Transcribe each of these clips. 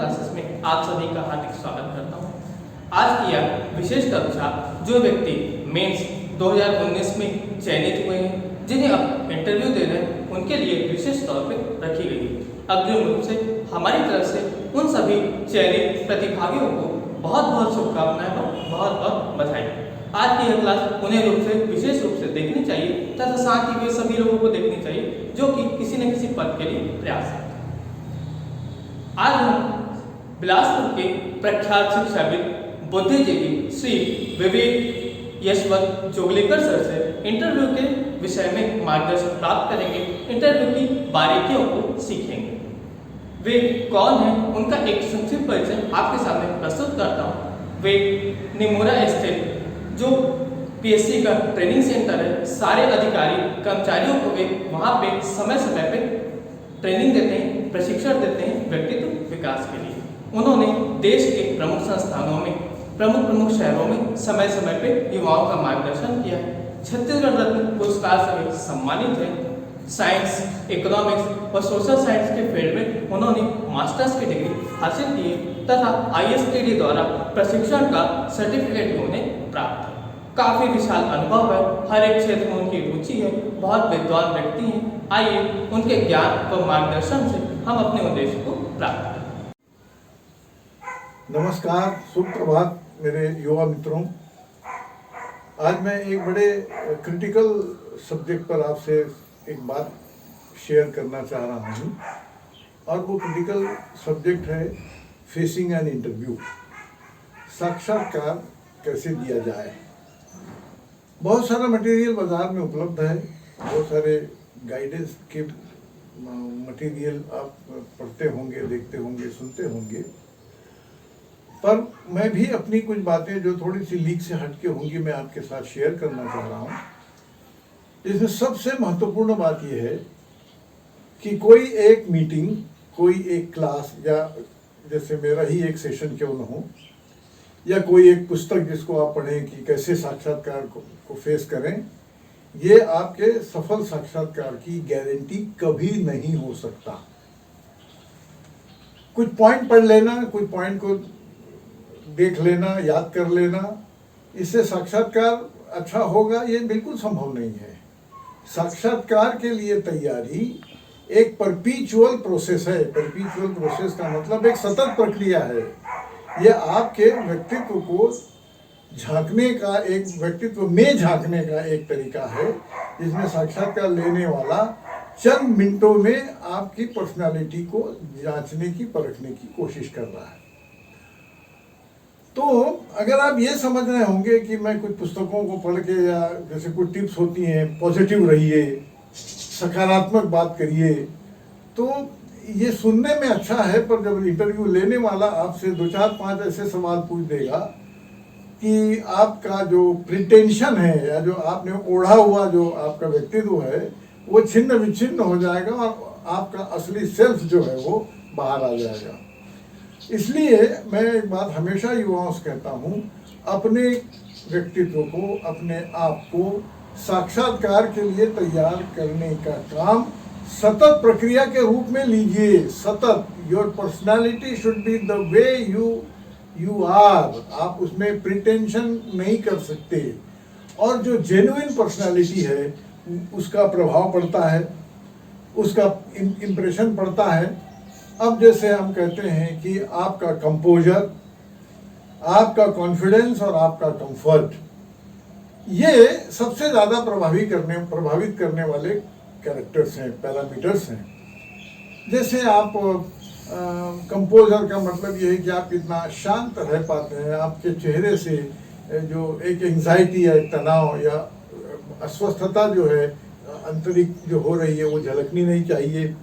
Classes में आप सभी का हार्दिक स्वागत करता हूं। आज की यह विशेष कक्षा जो व्यक्ति मेंस 2019 में चयनित हुए हैं, जिन्हें अब इंटरव्यू दे रहे हैं, उनके लिए विशेष तौर पर रखी गई है। अग्रिम रूप से हमारी तरफ से उन सभी चयनित प्रतिभागियों को बहुत बहुत शुभकामनाएं और बहुत बहुत बधाई। आज की यह क्लास उन्हें विशेष रूप से देखनी चाहिए तथा साथ ही वे सभी लोगों को देखनी चाहिए जो कि किसी न किसी पद के लिए प्रयास करते हैं। आज हम बिलासपुर के प्रख्यात शिक्षाविद बुद्धिजीवी श्री विवेक यशवंत जोगलेकर सर से इंटरव्यू के विषय में मार्गदर्शन प्राप्त करेंगे, इंटरव्यू की बारीकियों को सीखेंगे। वे कौन हैं, उनका एक संक्षिप्त परिचय आपके सामने प्रस्तुत करता हूँ। वे निमोरा स्थित जो पीएससी का ट्रेनिंग सेंटर है, सारे अधिकारी कर्मचारियों को वे वहाँ पे समय समय पे ट्रेनिंग देते हैं, प्रशिक्षण देते हैं व्यक्तित्व विकास के लिए। उन्होंने देश के प्रमुख संस्थानों में, प्रमुख शहरों में समय समय पे युवाओं का मार्गदर्शन किया है। छत्तीसगढ़ रत्न पुरस्कार से वे सम्मानित हैं। साइंस, इकोनॉमिक्स और सोशल साइंस के फील्ड में उन्होंने मास्टर्स की डिग्री हासिल की है तथा ISTD द्वारा प्रशिक्षण का सर्टिफिकेट उन्हें प्राप्त है। काफी विशाल अनुभव है, हर एक क्षेत्र में उनकी रुचि है, बहुत विद्वान व्यक्ति हैं। आइए उनके ज्ञान व मार्गदर्शन से हम अपने उद्देश्य को प्राप्त करें। नमस्कार, सुप्रभात मेरे युवा मित्रों। आज मैं एक बड़े क्रिटिकल सब्जेक्ट पर आपसे एक बात शेयर करना चाह रहा हूँ और वो क्रिटिकल सब्जेक्ट है फेसिंग एन इंटरव्यू। साक्षात्कार कैसे दिया जाए। बहुत सारा मटेरियल बाजार में उपलब्ध है, बहुत सारे गाइडेंस के मटेरियल आप पढ़ते होंगे, देखते होंगे, सुनते होंगे, पर मैं भी अपनी कुछ बातें जो थोड़ी सी लीक से हटके होंगी मैं आपके साथ शेयर करना चाह रहा हूँ। इसमें सबसे महत्वपूर्ण बात यह है कि कोई एक मीटिंग, कोई एक क्लास या जैसे मेरा ही एक सेशन क्यों न हो, या कोई एक पुस्तक जिसको आप पढ़ें कि कैसे साक्षात्कार को फेस करें, ये आपके सफल साक्षात्कार की गारंटी कभी नहीं हो सकता। कुछ पॉइंट पढ़ लेना, कुछ पॉइंट को देख लेना, याद कर लेना, इससे साक्षात्कार अच्छा होगा, ये बिल्कुल संभव नहीं है। साक्षात्कार के लिए तैयारी एक परपीचुअल प्रोसेस है। परपीचुअल प्रोसेस का मतलब एक सतत प्रक्रिया है। यह आपके व्यक्तित्व को झांकने का, एक व्यक्तित्व में झांकने का एक तरीका है, जिसमें साक्षात्कार लेने वाला चंद मिनटों में आपकी पर्सनालिटी को जांचने की, परखने की कोशिश कर रहा है। तो अगर आप ये समझ रहे होंगे कि मैं कुछ पुस्तकों को पढ़ के, या जैसे कुछ टिप्स होती हैं, पॉजिटिव रहिए, सकारात्मक बात करिए, तो ये सुनने में अच्छा है, पर जब इंटरव्यू लेने वाला आपसे 2, 4, 5 ऐसे सवाल पूछ देगा कि आपका जो प्रिटेंशन है या जो आपने ओढ़ा हुआ जो आपका व्यक्तित्व है वो छिन्न विच्छिन्न हो जाएगा और आपका असली सेल्फ जो है वो बाहर आ जाएगा। इसलिए मैं एक बात हमेशा युवाओं से कहता हूँ, अपने व्यक्तित्व को, अपने आप को साक्षात्कार के लिए तैयार करने का काम सतत प्रक्रिया के रूप में लीजिए। सतत, your personality should be the way you are. आप उसमें प्रिटेंशन नहीं कर सकते, और जो जेन्युइन पर्सनालिटी है उसका प्रभाव पड़ता है, उसका इम्प्रेशन पड़ता है। अब जैसे हम कहते हैं कि आपका कंपोजर, आपका कॉन्फिडेंस और आपका कंफर्ट, ये सबसे ज़्यादा प्रभावित करने वाले कैरेक्टर्स हैं, पैरामीटर्स हैं। जैसे आप कंपोजर का मतलब ये है कि आप कितना शांत रह पाते हैं, आपके चेहरे से जो एक एंजाइटी या एक तनाव या अस्वस्थता जो है आंतरिक जो हो रही है वो झलकनी नहीं चाहिए।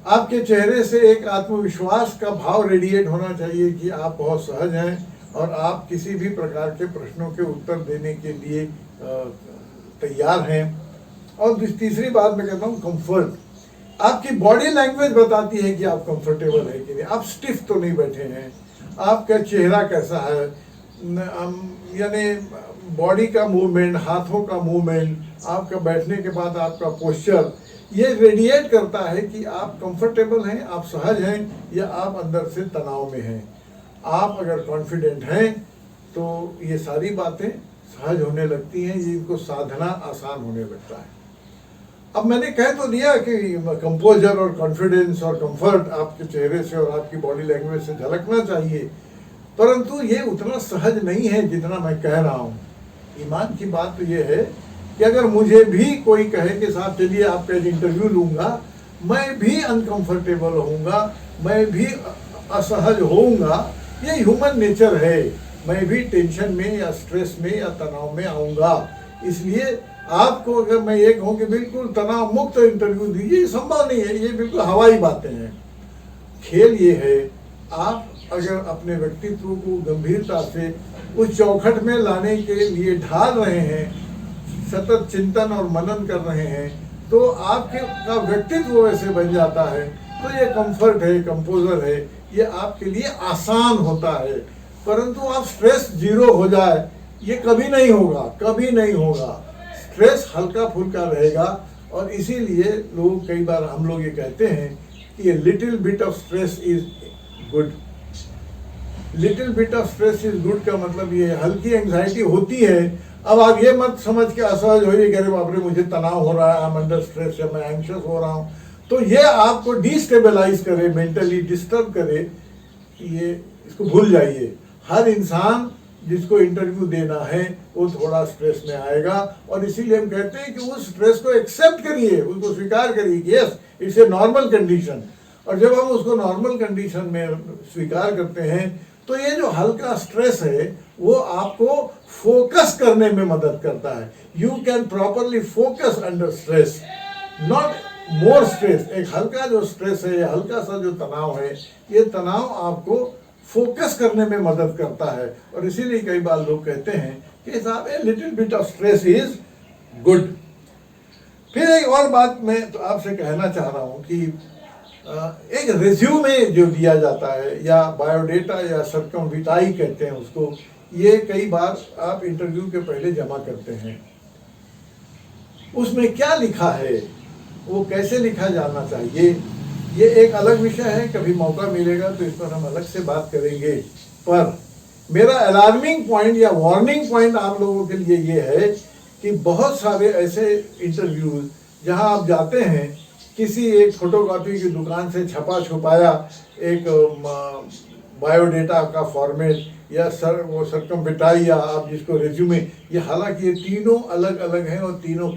आपके चेहरे से एक आत्मविश्वास का भाव रेडिएट होना चाहिए कि आप बहुत सहज हैं और आप किसी भी प्रकार के प्रश्नों के उत्तर देने के लिए तैयार हैं। और तीसरी बात मैं कहता हूँ कंफर्ट। आपकी बॉडी लैंग्वेज बताती है कि आप कंफर्टेबल है कि नहीं, आप स्टिफ तो नहीं बैठे हैं, आपका चेहरा कैसा है, यानी बॉडी का मूवमेंट, हाथों का मूवमेंट, आपका बैठने के बाद आपका पोस्चर, ये रेडिएट करता है कि आप कंफर्टेबल हैं, आप सहज हैं, या आप अंदर से तनाव में हैं। आप अगर कॉन्फिडेंट हैं तो ये सारी बातें सहज होने लगती हैं, ये इनको साधना आसान होने लगता है। अब मैंने कह तो दिया कि कंपोजर और कॉन्फिडेंस और कंफर्ट आपके चेहरे से और आपकी बॉडी लैंग्वेज से झलकना चाहिए, परंतु ये उतना सहज नहीं है जितना मैं कह रहा हूँ। ईमान की बात तो ये है कि अगर मुझे भी कोई कहे कि साहब चलिए आपका एक इंटरव्यू लूँगा, मैं भी अनकंफर्टेबल होऊंगा, मैं भी असहज होऊंगा। ये ह्यूमन नेचर है, मैं भी टेंशन में या स्ट्रेस में या तनाव में आऊँगा। इसलिए आपको अगर मैं ये कहूँ कि बिल्कुल तनाव मुक्त इंटरव्यू दीजिए, ये संभव नहीं है, ये बिल्कुल हवाई बातें हैं। खेल ये है, आप अगर अपने व्यक्तित्व को गंभीरता से उस चौखट में लाने के लिए ढाल रहे हैं, सतत चिंतन और मनन कर रहे हैं, तो आपके का व्यक्तित्व वैसे बन जाता है। तो ये कंफर्ट है, कंपोजर है, ये आपके लिए आसान होता है। परंतु आप स्ट्रेस जीरो हो जाए, ये कभी नहीं होगा, कभी नहीं होगा। स्ट्रेस हल्का फुल्का रहेगा, और इसीलिए लोग कई बार हम लोग ये कहते हैं कि ये little bit of stress is good. Little bit of stress is good का मतलब ये हल्की एंग्जाइटी होती है। अब आप ये मत समझ के असहज होइए कि अरे बाप रे मुझे तनाव हो रहा है, आई एम अंडर स्ट्रेस, या मैं एंग्शियस हो रहा हूँ, तो ये आपको डिस्टेबलाइज करे, मेंटली डिस्टर्ब करे। ये इसको भूल जाइए। हर इंसान जिसको इंटरव्यू देना है वो थोड़ा स्ट्रेस में आएगा, और इसीलिए हम कहते हैं कि उस स्ट्रेस को एक्सेप्ट करिए, उसको स्वीकार करिए कि yes it's a normal condition. और जब हम उसको नॉर्मल कंडीशन में स्वीकार करते हैं तो ये जो हल्का स्ट्रेस है वो आपको फोकस करने में मदद करता है। You can properly focus under stress, not more stress. एक हल्का जो स्ट्रेस है, हल्का सा जो तनाव है, ये तनाव आपको फोकस करने में मदद करता है। और इसीलिए कई बार लोग कहते हैं कि साहब a little bit of stress is good. फिर एक और बात मैं तो आपसे कहना चाह रहा हूं कि एक रिज्यूमे जो दिया जाता है, या बायोडेटा या सर्कमविटाई कहते हैं उसको, ये कई बार आप इंटरव्यू के पहले जमा करते हैं। उसमें क्या लिखा है, वो कैसे लिखा जाना चाहिए, ये एक अलग विषय है। कभी मौका मिलेगा तो इस पर हम अलग से बात करेंगे। पर मेरा अलार्मिंग पॉइंट या वार्निंग पॉइंट आप लोगों के लिए ये है कि बहुत सारे ऐसे इंटरव्यूज जहां आप जाते हैं, किसी एक फोटोकॉपी की दुकान से छपा छुपाया एक बायोडेटा का फॉर्मेट, या वो सर्कमविटाई, या आप जिसको रिज्यूमे, ये हालांकि ये तीनों अलग अलग हैं और तीनों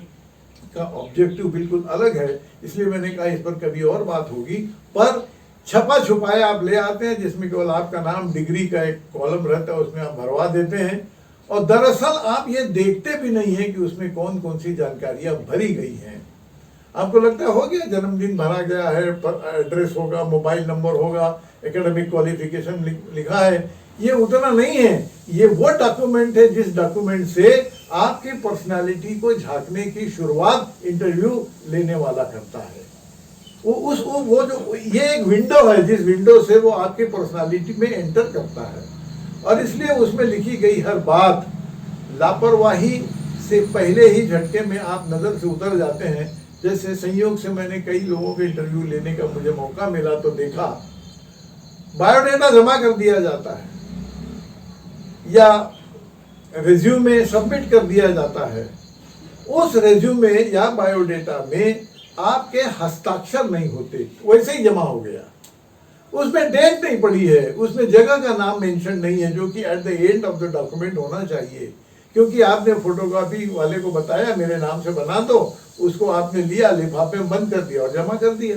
का ऑब्जेक्टिव बिल्कुल अलग है। इसलिए मैंने कहा इस पर कभी और बात होगी। पर छपा छुपाया आप ले आते हैं, जिसमें केवल आपका नाम, डिग्री का एक कॉलम रहता है, उसमें आप भरवा देते हैं, और दरअसल आप ये देखते भी नहीं है कि उसमें कौन कौन सी जानकारियां भरी गई हैं। आपको लगता है हो गया, जन्मदिन भरा गया है, एड्रेस होगा, मोबाइल नंबर होगा, एकेडमिक क्वालिफिकेशन लिखा है। ये उतना नहीं है। ये वो डॉक्यूमेंट है जिस डॉक्यूमेंट से आपकी पर्सनालिटी को झांकने की शुरुआत इंटरव्यू लेने वाला करता है। वो जो ये एक विंडो है, जिस विंडो से वो आपकी पर्सनालिटी में एंटर करता है। और इसलिए उसमें लिखी गई हर बात, लापरवाही से पहले ही झटके में आप नजर से उतर जाते हैं। जैसे संयोग से मैंने कई लोगों के इंटरव्यू लेने का मुझे मौका मिला, तो देखा बायोडेटा जमा कर दिया जाता है या रिज्यूमे सबमिट कर दिया जाता है। उस रिज्यूमे या बायोडेटा में आपके हस्ताक्षर नहीं होते, वैसे ही जमा हो गया। उसमें डेट नहीं पड़ी है, उसमें जगह का नाम मेंशन नहीं है, जो कि at the end of the document होना चाहिए। क्योंकि आपने फोटोकॉपी वाले को बताया मेरे नाम से बना दो, उसको आपने लिया, लिफाफे में बंद कर दिया और जमा कर दिया।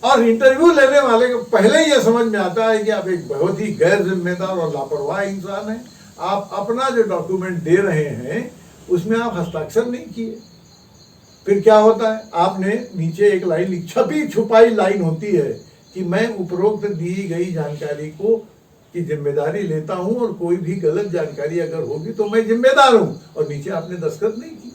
और इंटरव्यू लेने वाले को पहले ही यह समझ में आता है कि आप एक बहुत ही गैर जिम्मेदार और लापरवाह इंसान हैं। आप अपना जो डॉक्यूमेंट दे रहे हैं उसमें आप हस्ताक्षर नहीं किए। फिर क्या होता है, आपने नीचे एक लाइन, छपी छुपाई लाइन होती है कि मैं उपरोक्त दी गई जानकारी को की जिम्मेदारी लेता हूं, और कोई भी गलत जानकारी अगर होगी तो मैं जिम्मेदार हूं। और नीचे आपने दस्तखत नहीं की।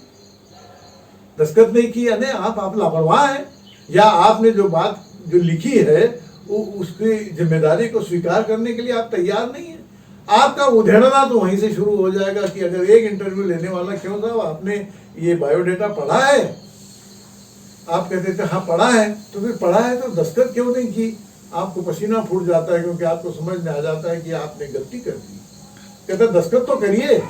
दस्तखत नहीं की यानी आप लापरवाह हैं, या आपने जो बात जो लिखी है वो उसकी जिम्मेदारी को स्वीकार करने के लिए आप तैयार नहीं है। आपका उधेड़ना तो वहीं से शुरू हो जाएगा कि अगर एक इंटरव्यू लेने वाला, क्यों साहब आपने ये बायोडेटा पढ़ा है? आप कहते थे हाँ पढ़ा है, तो फिर पढ़ा है तो दस्तखत क्यों नहीं की? आपको पसीना फूट जाता है क्योंकि आपको समझ में आ जाता है कि आपने गलती कर दी। कहते दस्तखत तो करिए।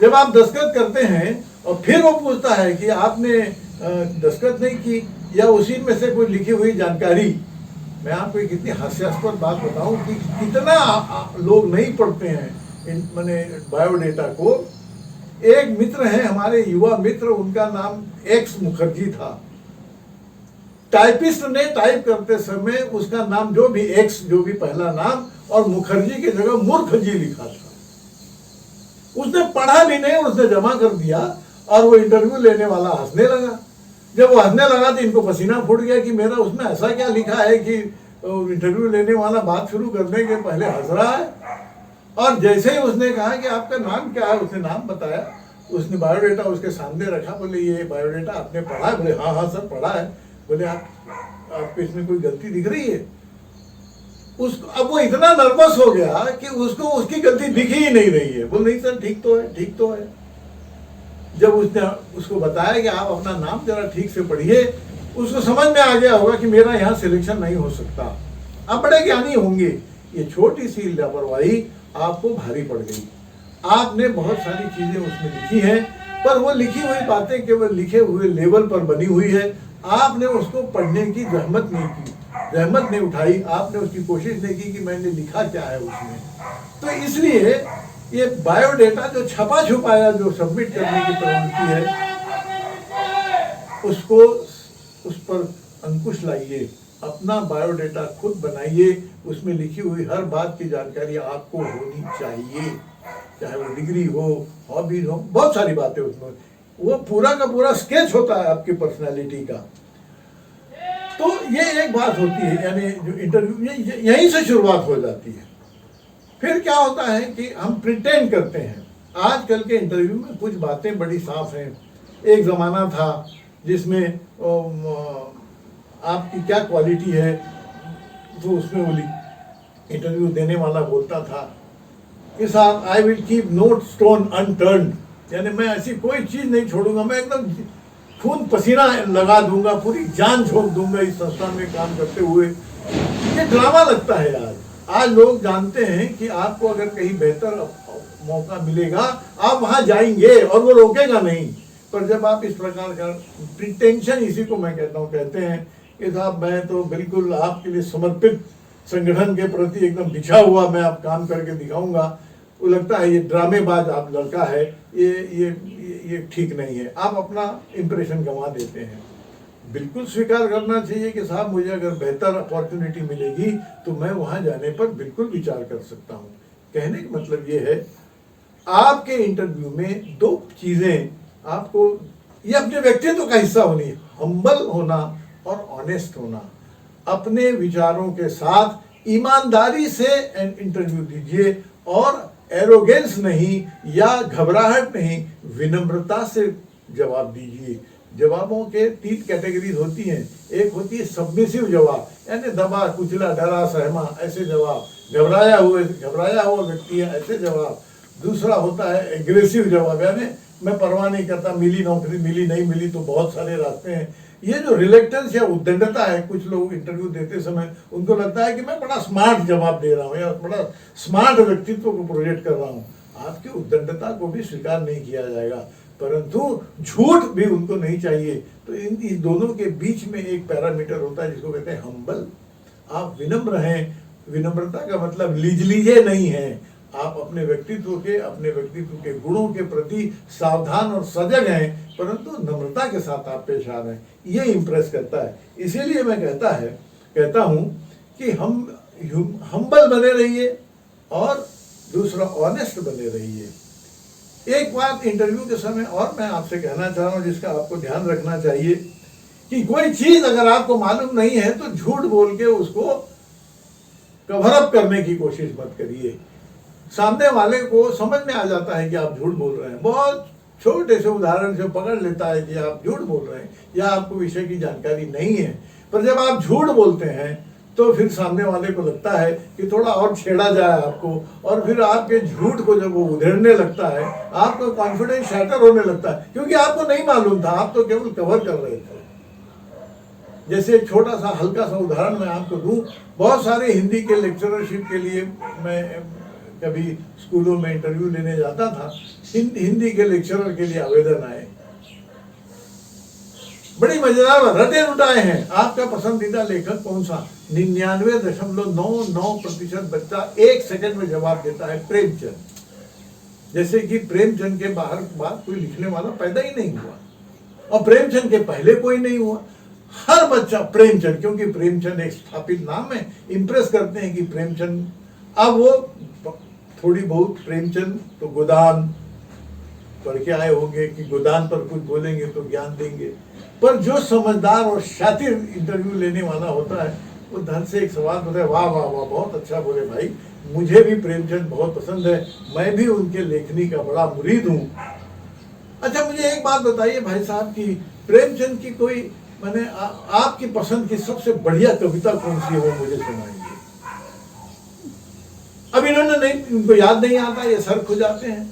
जब आप दस्तखत करते हैं और फिर वो पूछता है कि आपने दस्तखत नहीं की या उसी में से कोई लिखी हुई जानकारी, मैं आपको एक इतनी हास्यास्पद बात बताऊं कि कितना लोग नहीं पढ़ते हैं मैंने बायोडेटा को। एक मित्र हैं हमारे, युवा मित्र, उनका नाम एक्स मुखर्जी था। टाइपिस्ट ने टाइप करते समय उसका नाम जो भी एक्स, जो भी पहला नाम, और मुखर्जी की जगह मूर्खजी लिखा था। उसने पढ़ा भी नहीं, उसने जमा कर दिया और वो इंटरव्यू लेने वाला हंसने लगा। जब वो हंसने लगा तो इनको पसीना फूट गया कि मेरा उसमें ऐसा क्या लिखा है कि इंटरव्यू लेने वाला बात शुरू करने के पहले हंस रहा है। और जैसे ही उसने कहा कि आपका नाम क्या है, उसने नाम बताया, उसने बायोडेटा उसके सामने रखा। बोले ये बायोडेटा आपने पढ़ा है? बोले हाँ हाँ सर पढ़ा है। बोले आपको इसमें कोई गलती दिख रही है? उसको अब वो इतना नर्वस हो गया कि उसको उसकी गलती दिख ही नहीं रही है। बोले नहीं सर ठीक तो है, ठीक तो है। जब उसने उसको बताया कि आप अपना नाम जरा ठीक से पढ़िए, उसको समझ में आ गया होगा कि मेरा यहाँ सिलेक्शन नहीं हो सकता। आप बड़े ज्ञानी होंगे, ये छोटी सी लापरवाही आपको भारी पड़ गई। आपने बहुत सारी चीजें उसमें लिखी हैं, पर वो लिखी हुई बातें केवल लिखे हुए लेवल पर बनी हुई है। आपने उसको पढ़ने की जहमत नहीं की, जहमत नहीं उठाई, आपने उसकी कोशिश नहीं की कि मैंने लिखा क्या है उसमें। तो इसलिए ये बायोडेटा जो छपा छुपाया जो सबमिट करने की प्रवृत्ति है, उसको उस पर अंकुश लाइए। अपना बायोडेटा खुद बनाइए, उसमें लिखी हुई हर बात की जानकारी आपको होनी चाहिए, चाहे वो डिग्री हो, हॉबीज हो, बहुत सारी बातें उसमें। वो पूरा का पूरा स्केच होता है आपकी पर्सनालिटी का। तो ये एक बात होती है, यानी जो इंटरव्यू यहीं से शुरुआत हो जाती है। फिर क्या होता है कि हम प्रिटेंड करते हैं। आजकल के इंटरव्यू में कुछ बातें बड़ी साफ हैं। एक ज़माना था जिसमें आपकी क्या क्वालिटी है, तो उसमें वो इंटरव्यू देने वाला बोलता था कि साहब I will keep no stone unturned, यानी मैं ऐसी कोई चीज़ नहीं छोड़ूंगा, मैं एकदम खून पसीना लगा दूंगा, पूरी जान झोंक दूंगा इस संस्था में काम करते हुए। ये ड्रामा लगता है आज लोग जानते हैं कि आपको अगर कहीं बेहतर मौका मिलेगा आप वहां जाएंगे और वो रोकेगा नहीं। पर जब आप इस प्रकार का प्रिटेंशन, इसी को मैं कहता हूँ, कहते हैं कि साहब मैं तो बिल्कुल आपके लिए समर्पित, संगठन के प्रति एकदम बिछा हुआ मैं आप काम करके दिखाऊंगा, वो लगता है ये ड्रामेबाज आप लड़का है, ये ठीक नहीं है। आप अपना इंप्रेशन गंवा देते हैं। बिल्कुल स्वीकार करना चाहिए कि साहब मुझे अगर बेहतर अपॉर्चुनिटी मिलेगी तो मैं वहां जाने पर बिल्कुल विचार कर सकता हूं। कहने का मतलब ये है, आपके इंटरव्यू में दो चीजें आपको, ये अपने व्यक्तित्व का हिस्सा होनी है, हम्बल होना और ऑनेस्ट होना। अपने विचारों के साथ ईमानदारी से इंटरव्यू दीजिए और एरोगेंस नहीं या घबराहट नहीं, विनम्रता से जवाब दीजिए। जवाबों के 3 कैटेगरीज होती हैं। एक होती है सबमिसिव जवाब, यानी दबा कुचला, डरा सहमा, ऐसे जवाब। घबराया हुआ व्यक्ति है, ऐसे जवाब। दूसरा होता है एग्रेसिव जवाब, यानी मैं परवाह नहीं करता, मिली नौकरी, मिली नहीं मिली तो बहुत सारे रास्ते हैं। ये जो रिलेक्टेंस या उद्दंडता है, कुछ लोग इंटरव्यू देते समय उनको लगता है कि मैं बड़ा स्मार्ट जवाब दे रहा हूँ या बड़ा स्मार्ट व्यक्तित्व को प्रोजेक्ट कर रहा हूँ। आपकी उद्दंडता को भी स्वीकार नहीं किया जाएगा, परंतु झूठ भी उनको नहीं चाहिए। तो इन दोनों के बीच में एक पैरामीटर होता है जिसको कहते हैं हम्बल। आप विनम्र हैं। विनम्रता का मतलब लीजलीजे नहीं है। आप अपने व्यक्तित्व के गुणों के प्रति सावधान और सजग हैं, परंतु नम्रता के साथ आप पेश आ रहे हैं, ये इम्प्रेस करता है। इसीलिए मैं कहता हूँ कि हम हम्बल बने रहिए और दूसरा ऑनेस्ट बने रहिए। एक बात इंटरव्यू के समय और मैं आपसे कहना चाह रहा हूँ जिसका आपको ध्यान रखना चाहिए कि कोई चीज अगर आपको मालूम नहीं है तो झूठ बोल के उसको कवर अप करने की कोशिश मत करिए। सामने वाले को समझ में आ जाता है कि आप झूठ बोल रहे हैं, बहुत छोटे से उदाहरण से पकड़ लेता है कि आप झूठ बोल रहे हैं या आपको विषय की जानकारी नहीं है। पर जब आप झूठ बोलते हैं तो फिर सामने वाले को लगता है कि थोड़ा और छेड़ा जाए आपको, और फिर आपके झूठ को जब वो उधेड़ने लगता है, आपका कॉन्फिडेंस शैटर होने लगता है, क्योंकि आपको नहीं मालूम था, आप तो केवल कवर कर रहे थे। जैसे एक छोटा सा हल्का सा उदाहरण मैं आपको दूं, बहुत सारे हिंदी के लेक्चररशिप के लिए मैं कभी स्कूलों में इंटरव्यू लेने जाता था, हिंदी के लेक्चरर के लिए आवेदन आए, बड़ी मजेदार रटे रुटाए हैं। आपका पसंदीदा लेखक कौन सा? 99.99% बच्चा 1 सेकंड में जवाब देता है प्रेमचंद। जैसे कि प्रेमचंद के बाहर बात कोई लिखने वाला पैदा ही नहीं हुआ, और प्रेमचंद के पहले कोई नहीं हुआ। हर बच्चा प्रेमचंद, क्योंकि प्रेमचंद एक स्थापित नाम है, इंप्रेस करते हैं कि प्रेमचंद। अब वो थोड़ी बहुत प्रेमचंद तो गोदान पढ़ के आए होंगे कि गोदान पर कुछ बोलेंगे तो ज्ञान देंगे, पर जो समझदार और शातिर इंटरव्यू लेने वाला होता है वो धन से एक सवाल बोलता है, वाह वाह वाह बहुत अच्छा बोले भाई, मुझे भी प्रेमचंद बहुत पसंद है, मैं भी उनके लेखनी का बड़ा मुरीद हूँ। अच्छा मुझे एक बात बताइए भाई साहब कि प्रेमचंद की कोई मैंने आपकी पसंद की सबसे बढ़िया कविता कौन सी है, वो मुझे सुनाइए। अब इन्होंने नहीं, उनको याद नहीं आता, ये सर खुजाते हैं,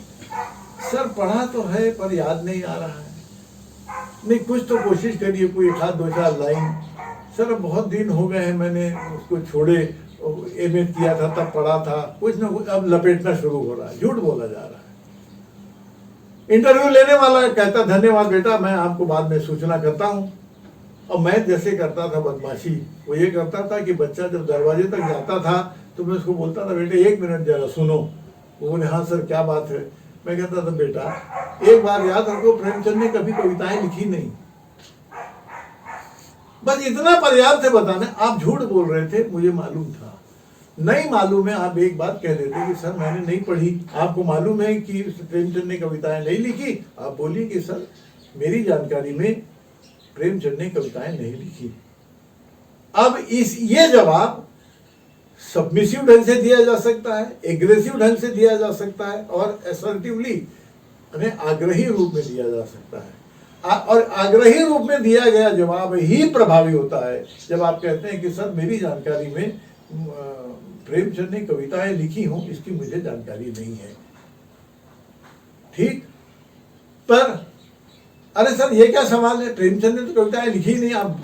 सर पढ़ा तो है पर याद नहीं आ रहा है। नहीं कुछ तो कोशिश करिए, कोई 1-2-4 लाइन। सर बहुत दिन हो गए हैं मैंने उसको छोड़े, एमए किया था तब पढ़ा था, कुछ ना कुछ अब लपेटना शुरू हो रहा है, झूठ बोला जा रहा है। इंटरव्यू लेने वाला कहता धन्यवाद बेटा, मैं आपको बाद में सूचना करता हूँ। और मैं जैसे करता था बदमाशी, वो ये करता था कि बच्चा जब दरवाजे तक जाता था तो मैं उसको बोलता था बेटे 1 मिनट जरा सुनो। वो बोले हाँ सर क्या बात है। मैं कहता था बेटा एक बार याद रखो, प्रेमचंद ने कभी कविताएं लिखी नहीं। बस इतना पर्याप्त है बताने, आप झूठ बोल रहे थे, मुझे मालूम था। नहीं मालूम है आप एक बात कह देते कि सर मैंने नहीं पढ़ी, आपको मालूम है कि प्रेमचंद ने कविताएं नहीं लिखी, आप बोलिए कि सर मेरी जानकारी में प्रेमचंद ने कविताएं नहीं लिखी। अब ये जवाब सबमिसिव ढंग से दिया जा सकता है, एग्रेसिव ढंग से दिया जा सकता है, और असर्टिवली यानी आग्रही रूप में दिया जा सकता है। और आग्रही रूप में दिया गया जवाब ही प्रभावी होता है जब आप कहते हैं कि सर मेरी जानकारी में प्रेमचंद ने कविताएं लिखी हों, इसकी मुझे जानकारी नहीं है। ठीक, पर अरे सर ये क्या सवाल है, प्रेमचंद ने तो कविताएं लिखी नहीं, आप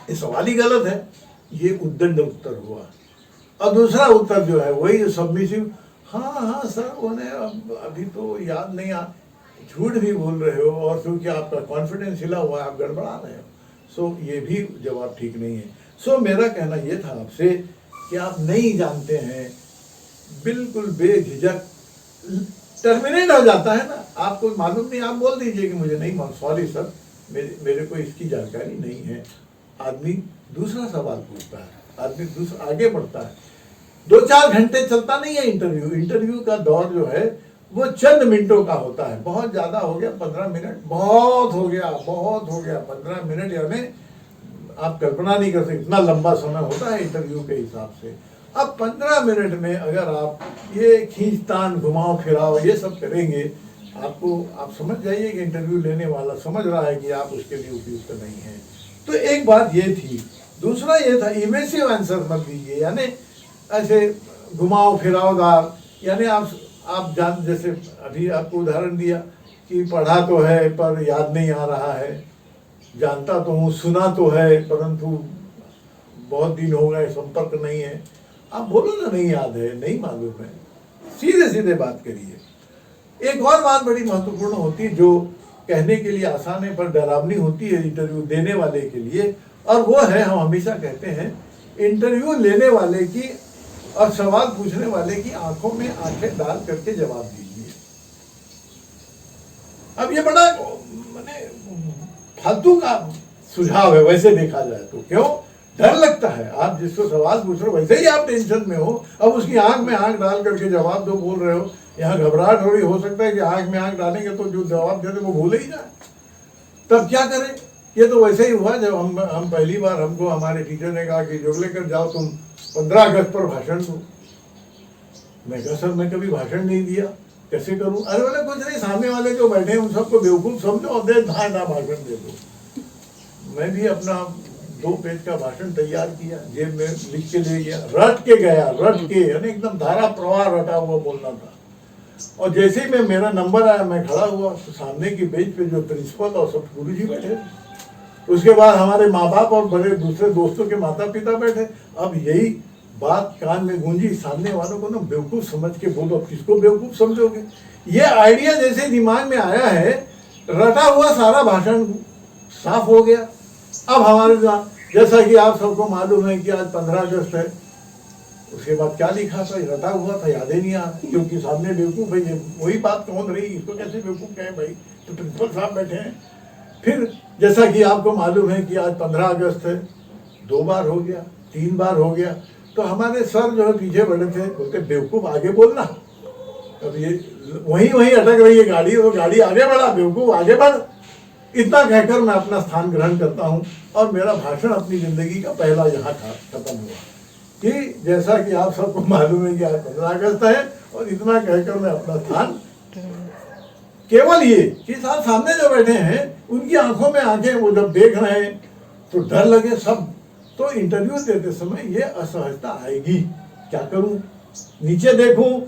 ये सवाल ही गलत है। ये उद्दंड उत्तर हुआ। और दूसरा उत्तर जो है वही जो सबमिसिव, हाँ हाँ सर उन्हें अभी तो याद नहीं आ, झूठ भी बोल रहे हो, और क्योंकि आपका कॉन्फिडेंस हिला हुआ है, आप गड़बड़ा रहे हो। सो ये भी जवाब ठीक नहीं है। सो मेरा कहना ये था आपसे कि आप नहीं जानते हैं, बिल्कुल बेझिझक टर्मिनेट हो जाता है ना, आपको मालूम नहीं, आप बोल दीजिए कि मुझे नहीं मालूम, सॉरी सर मेरे को इसकी जानकारी नहीं है। आदमी दूसरा सवाल पूछता है, आदमी दूसरा आगे बढ़ता है। 2-4 घंटे चलता नहीं है इंटरव्यू। इंटरव्यू का दौर जो है वो चंद मिनटों का होता है। बहुत ज्यादा हो गया 15 मिनट, बहुत हो गया 15 मिनट, यानी आप कल्पना नहीं कर सकते इतना लंबा समय होता है इंटरव्यू के हिसाब से। अब 15 मिनट में अगर आप ये खींचतान घुमाओ फिराओ ये सब करेंगे, आप समझ जाइए कि इंटरव्यू लेने वाला समझ रहा है कि आप उसके लिए उपयुक्त नहीं है। तो एक बात ये थी। दूसरा ये था इवेसिव आंसर मत दीजिए, यानी ऐसे घुमाओ फिराओदार, यानी आप जान, जैसे अभी आपको उदाहरण दिया कि पढ़ा तो है पर याद नहीं आ रहा है, जानता तो हूँ, सुना तो है परंतु बहुत दिन हो गए, संपर्क नहीं है। आप बोलो ना नहीं याद है, नहीं मालूम है, सीधे सीधे बात करिए। एक और बात बड़ी महत्वपूर्ण होती है जो कहने के लिए आसान है पर डरावनी होती है इंटरव्यू देने वाले के लिए, और वो है, हम हमेशा कहते हैं इंटरव्यू लेने वाले की और सवाल पूछने वाले की आंखों में आंखें डाल करके जवाब दीजिए। अब ये बड़ा माने फालतू का सुझाव है वैसे देखा जाए तो, क्यों डर लगता है। आप जिसको सवाल पूछ रहे हो वैसे ही आप टेंशन में हो, अब उसकी आंख में आंख डाल करके जवाब दो बोल रहे हो, यहाँ घबराहट हो रही, हो सकता है कि आंख में आंख डालेंगे तो जो जवाब देते वो भूल ही जाए, तब क्या करें। ये तो वैसे ही हुआ जब हम पहली बार, हमको हमारे टीचर ने कहा कि जोगलेकर जाओ तुम 15 अगस्त पर भाषण दो। मैं कहा सर मैं कभी भाषण नहीं दिया, कैसे करूं। अरे बोले कुछ नहीं, सामने वाले जो बैठे हैं उन सबको बेवकूफ समझो और दे ना भाषण दे दो। मैं भी अपना 2 पेज का भाषण तैयार किया, जेब में लिख के ले गया, रट के गया, रट के, यानी एकदम धारा प्रवाह रटा हुआ बोलना था। और जैसे ही मेरा नंबर आया, मैं खड़ा हुआ तो सामने की बेंच पे जो प्रिंसिपल और सब गुरुजी बैठे, उसके बाद हमारे माँ बाप और बड़े दूसरे दोस्तों के माता पिता बैठे। अब यही बात कान में गूंजी, सामने वालों को ना बेवकूफ समझ के बोलो। अब किसको बेवकूफ समझोगे? ये आइडिया जैसे दिमाग में आया है, रटा हुआ सारा भाषण साफ हो गया। अब हमारे जैसा कि आप सबको मालूम है कि आज 15 अगस्त है, उसके बाद क्या लिखा था, रटा हुआ था, याद ही नहीं आ रहा, क्योंकि सामने बेवकूफ है। ये वही बात कौन रही, इसको कैसे बेवकूफ कहें भाई? तो प्रिंसिपल साहब बैठे हैं। फिर जैसा कि आपको मालूम है कि आज 15 अगस्त है, 2 बार हो गया, 3 बार हो गया, तो हमारे सर जो है पीछे बड़े थे, बोलते बेवकूफ आगे बोलना। अब ये वहीं अटक रही है गाड़ी, तो गाड़ी आगे बढ़ा, बेवकूफ आगे बढ़। इतना कहकर मैं अपना स्थान ग्रहण करता हूँ और मेरा भाषण अपनी जिंदगी का पहला यहाँ खत्म हुआ कि जैसा कि आप सबको मालूम है कि आज 15 अगस्त है, और इतना कहकर मैं अपना स्थान, केवल ये कि साथ सामने जो बैठे हैं उनकी आंखों में आंखें, वो जब देख रहे हैं तो डर लगे सब। तो इंटरव्यू देते समय ये असहजता आएगी, क्या करूं, नीचे देखूं,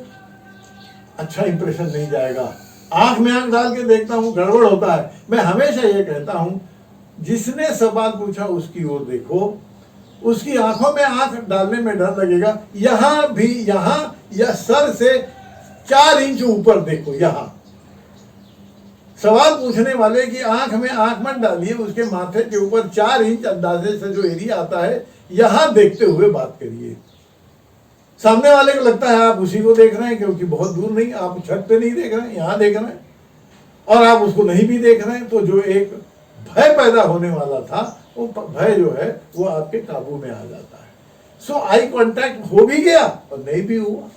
अच्छा इंप्रेशन नहीं जाएगा, आंख में आंख डाल के देखता हूं, गड़बड़ होता है। मैं हमेशा ये कहता हूं, जिसने सवाल पूछा उसकी ओर देखो, उसकी आंखों में आंख डालने में डर लगेगा, यहां भी, यहां या सर से 4 इंच ऊपर देखो। यहां सवाल पूछने वाले की आंख में आंख मत डालिए, उसके माथे के ऊपर 4 इंच अंदाजे से जो एरिया आता है, यहां देखते हुए बात करिए। सामने वाले को लगता है आप उसी को देख रहे हैं, क्योंकि बहुत दूर नहीं, आप छत पे नहीं देख रहे हैं, यहां देख रहे हैं, और आप उसको नहीं भी देख रहे हैं। तो जो एक भय पैदा होने वाला था, वो भय जो है वो आपके काबू में आ जाता है। सो आई कांटेक्ट हो भी गया और नहीं भी हुआ,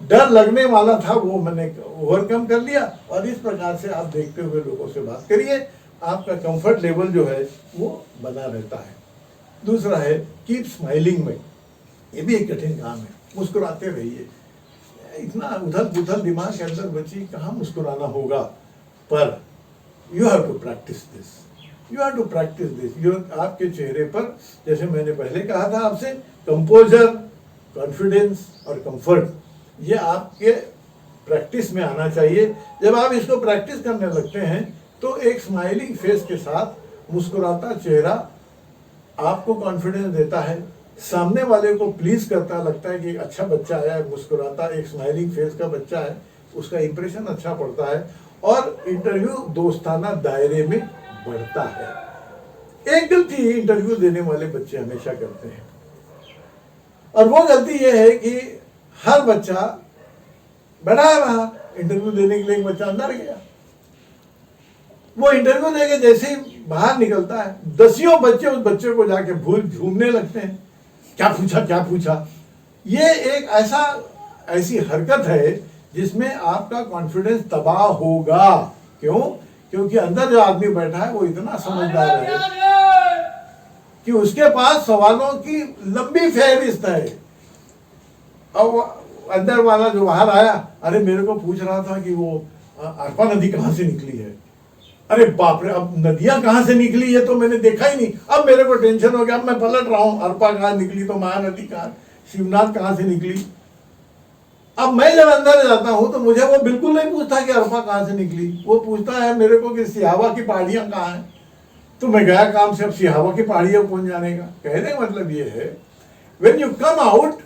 डर लगने वाला था वो मैंने ओवरकम कर लिया। और इस प्रकार से आप देखते हुए लोगों से बात करिए, आपका कंफर्ट लेवल जो है वो बना रहता है। दूसरा है कीप स्माइलिंग में, ये भी एक कठिन काम है, मुस्कुराते रहिए। इतना उथल पुथल दिमाग के अंदर बची, कहाँ मुस्कुराना होगा, पर you have to practise this, you have to practise this. आपके चेहरे पर, जैसे मैंने पहले कहा था आपसे, कंपोजर, कॉन्फिडेंस और कंफर्ट, ये आपके प्रैक्टिस में आना चाहिए। जब आप इसको प्रैक्टिस करने लगते हैं तो एक स्माइलिंग फेस के साथ मुस्कुराता चेहरा आपको कॉन्फिडेंस देता है, सामने वाले को प्लीज करता, लगता है कि एक अच्छा बच्चा आया है, मुस्कुराता एक स्माइलिंग फेस का बच्चा है, उसका इंप्रेशन अच्छा पड़ता है, और इंटरव्यू दोस्ताना दायरे में बढ़ता है। एक गलती इंटरव्यू देने वाले बच्चे हमेशा करते हैं, और वो गलती ये है कि हर बच्चा बैठा है वहां, इंटरव्यू देने के लिए एक बच्चा अंदर गया, वो इंटरव्यू देके जैसे ही बाहर निकलता है, दसियों बच्चे उस बच्चे को जाके भूल झूमने लगते हैं, क्या पूछा क्या पूछा। ये एक ऐसी हरकत है जिसमें आपका कॉन्फिडेंस तबाह होगा। क्यों? क्योंकि अंदर जो आदमी बैठा है वो इतना समझदार है कि उसके पास सवालों की लंबी फहरिस्त है। अब अंदर वाला जो बाहर आया, अरे मेरे को पूछ रहा था कि वो अरपा नदी कहाँ से निकली है। अरे बाप रे, अब नदियां कहाँ से निकली ये तो मैंने देखा ही नहीं। अब मेरे को टेंशन हो गया, अब मैं पलट रहा हूँ, अरपा कहाँ निकली तो महानदी कहाँ, शिवनाथ कहाँ से निकली। अब मैं जब अंदर जाता हूँ तो मुझे वो बिल्कुल नहीं पूछता कि अरपा कहाँ से निकली, वो पूछता है मेरे को कि सिहावा की पहाड़ियां कहाँ हैं। तो मैं गया काम से, अब सिहावा की पहाड़ियां कौन जाने का। कहने का मतलब ये है, when you come out,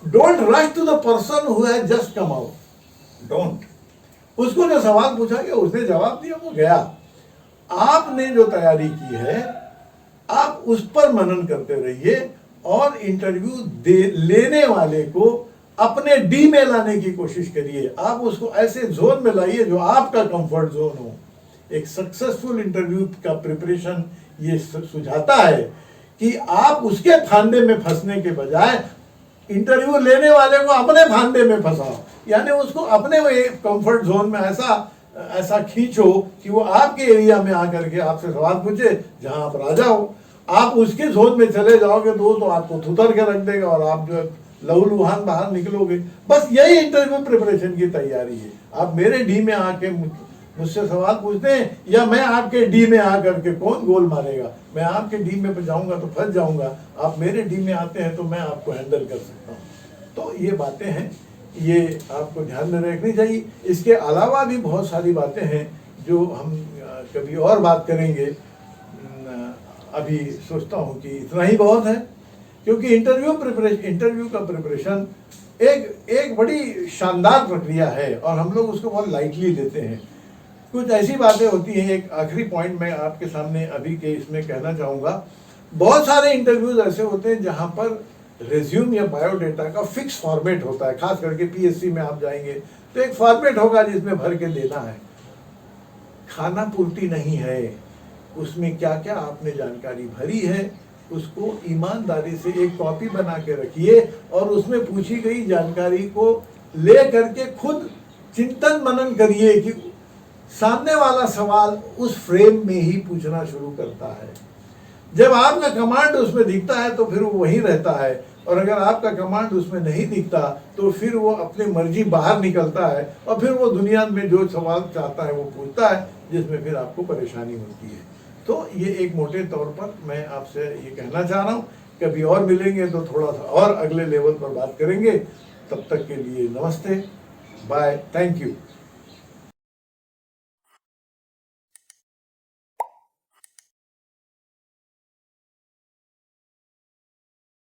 don't rush to the person who has just come out, don't. उसको जो सवाल पूछा गया उसने जवाब दिया, वो गया। आपने जो तैयारी की है आप उस पर मनन करते रहिए, और इंटरव्यू लेने वाले को अपने डी में लाने की कोशिश करिए। आप उसको ऐसे जोन में लाइए जो आपका कंफर्ट जोन हो। एक सक्सेसफुल इंटरव्यू का प्रिपरेशन ये सुझाता है कि आप उसके फांदे में फंसने के बजाय इंटरव्यू लेने वाले को अपने फांदे में फंसाओ, यानी उसको अपने कंफर्ट जोन में ऐसा खींचो कि वो आपके एरिया में आकर के आपसे सवाल पूछे जहां आप राजा हो। आप उसके जोन में चले जाओगे तो आपको थुतर के रख देगा और आप जो लहूलुहान बाहर निकलोगे। बस यही इंटरव्यू प्रिपरेशन की तैयारी है। आप मेरे डी में आके मुझसे सवाल पूछते हैं, या मैं आपके डी में आकर के कौन गोल मारेगा। मैं आपके डी में जाऊंगा तो फंस जाऊंगा, आप मेरे डी में आते हैं तो मैं आपको हैंडल कर सकता हूँ। तो ये बातें हैं, ये आपको ध्यान में रखनी चाहिए। इसके अलावा भी बहुत सारी बातें हैं जो हम कभी और बात करेंगे। अभी सोचता हूँ कि इतना ही बहुत है, क्योंकि इंटरव्यू का प्रिपरेशन एक बड़ी शानदार प्रक्रिया है और हम लोग उसको बहुत लाइटली लेते हैं। कुछ ऐसी बातें होती हैं, एक आखिरी पॉइंट मैं आपके सामने अभी के इसमें कहना चाहूँगा। बहुत सारे इंटरव्यूज ऐसे होते हैं जहाँ पर रेज्यूम या बायोडेटा का फिक्स फॉर्मेट होता है, खास करके पीएससी में आप जाएंगे तो एक फॉर्मेट होगा जिसमें भर के देना है। खाना पूर्ति नहीं है, उसमें क्या क्या आपने जानकारी भरी है उसको ईमानदारी से एक कॉपी बना के रखिए और उसमें पूछी गई जानकारी को ले करके खुद चिंतन मनन करिए कि सामने वाला सवाल उस फ्रेम में ही पूछना शुरू करता है। जब आपका कमांड उसमें दिखता है तो फिर वो वहीं रहता है, और अगर आपका कमांड उसमें नहीं दिखता तो फिर वो अपनी मर्जी बाहर निकलता है और फिर वो दुनिया में जो सवाल चाहता है वो पूछता है, जिसमें फिर आपको परेशानी होती है। तो ये एक मोटे तौर पर मैं आपसे ये कहना चाह रहा हूँ। कभी और मिलेंगे तो थोड़ा सा और अगले लेवल पर बात करेंगे। तब तक के लिए नमस्ते, बाय, थैंक यू।